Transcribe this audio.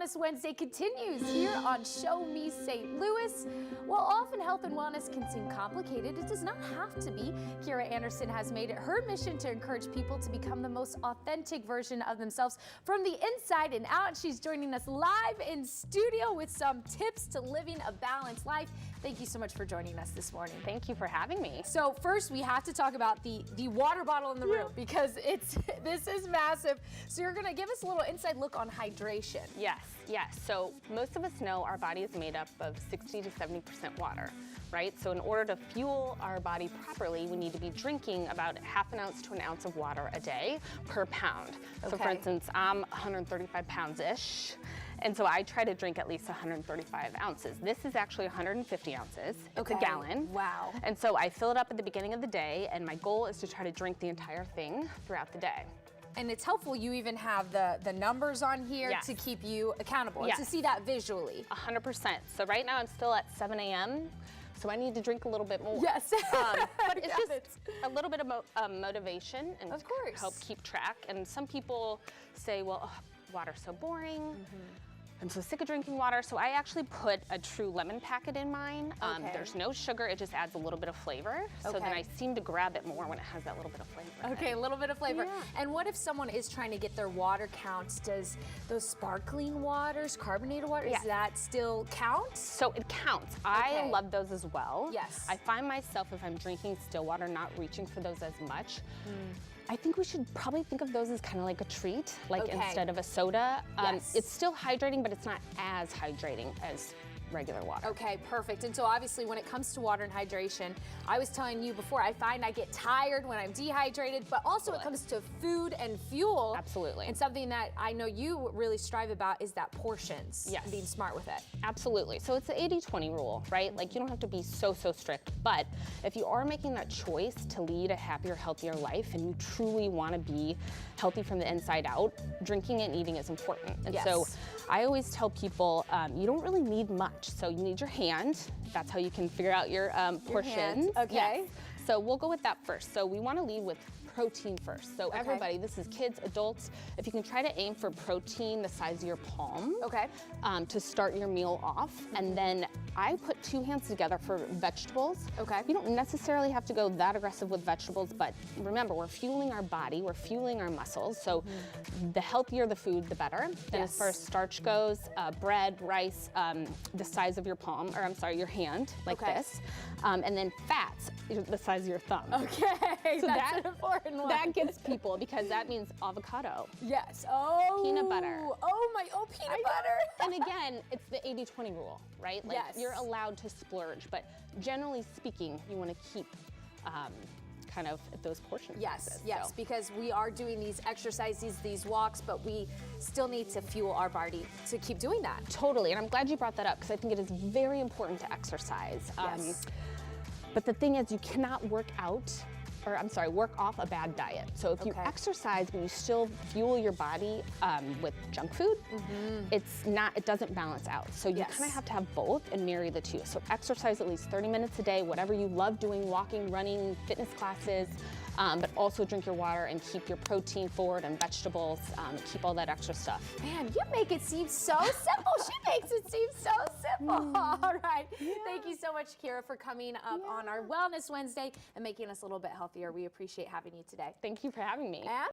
Wellness Wednesday continues here on Show Me St. Louis. While often health and wellness can seem complicated, it does not have to be. Kira Andersen has made it her mission to encourage people to become the most authentic version of themselves from the inside and out. She's joining us live in studio with some tips to living a balanced life. Thank you so much for joining us this morning. Thank you for having me. So first we have to talk about the water bottle in the room because this is massive. So you're gonna give us a little inside look on hydration. Yes. So most of us know our body is made up of 60 to 70% water, right? So in order to fuel our body properly, we need to be drinking about ½ ounce to an ounce of water a day per pound. So for instance, I'm 135 pounds-ish. And so I try to drink at least 135 ounces. This is actually 150 ounces. It's a gallon. Wow. And so I fill it up at the beginning of the day, and my goal is to try to drink the entire thing throughout the day. And it's helpful you even have the numbers on here to keep you accountable, and to see that visually. 100%. So right now I'm still at 7 a.m., so I need to drink a little bit more. Yes. But it's just a little bit of motivation and of course help keep track. And some people say, well, water's so boring. I'm so sick of drinking water, so I actually put a true lemon packet in mine. There's no sugar, it just adds a little bit of flavor. So then I seem to grab it more when it has that little bit of flavor. Okay, a little bit of flavor. And what if someone is trying to get their water counts? Does those sparkling waters, carbonated water, does that still count? So it counts. I love those as well. Yes. I find myself, if I'm drinking still water, not reaching for those as much. I think we should probably think of those as kind of like a treat, like instead of a soda. It's still hydrating, but it's not as hydrating as regular water. Okay, perfect. And so obviously when it comes to water and hydration, I was telling you before, I find I get tired when I'm dehydrated, but also it comes to food and fuel. Absolutely. And something that I know you really strive about is that portions. And being smart with it. Absolutely. So it's the 80-20 rule, right? Like you don't have to be so strict, but if you are making that choice to lead a happier, healthier life and you truly want to be healthy from the inside out, drinking and eating is important. And so I always tell people you don't really need much. So you need your hand. That's how you can figure out your portions. So we'll go with that first. So we want to lead with protein first. So everybody, this is kids, adults, if you can try to aim for protein the size of your palm to start your meal off. And then I put 2 hands together for vegetables. You don't necessarily have to go that aggressive with vegetables, but remember, we're fueling our body, we're fueling our muscles. So the healthier the food, the better. Then as far as starch goes, bread, rice, the size of your palm, or I'm sorry, your hand, like this. And then fats, the size of your thumb. So that's an important one. That gets people because that means avocado. Peanut butter. Peanut butter. And again, it's the 80-20 rule, right? Like you're allowed to splurge, but generally speaking, you want to keep kind of those portions. Because we are doing these exercises, these walks, but we still need to fuel our body to keep doing that. Totally, and I'm glad you brought that up because I think it is very important to exercise. But the thing is, you cannot work off a bad diet. So if you exercise but you still fuel your body with junk food, it doesn't balance out. So you kind of have to have both and marry the two. So exercise at least 30 minutes a day, whatever you love doing, walking, running, fitness classes, but also drink your water and keep your protein forward and vegetables, and keep all that extra stuff. Man, you make it seem so simple. She makes it seem so simple. All right. Thank you so much, Kira, for coming up on our Wellness Wednesday and making us a little bit healthier. We appreciate having you today. Thank you for having me.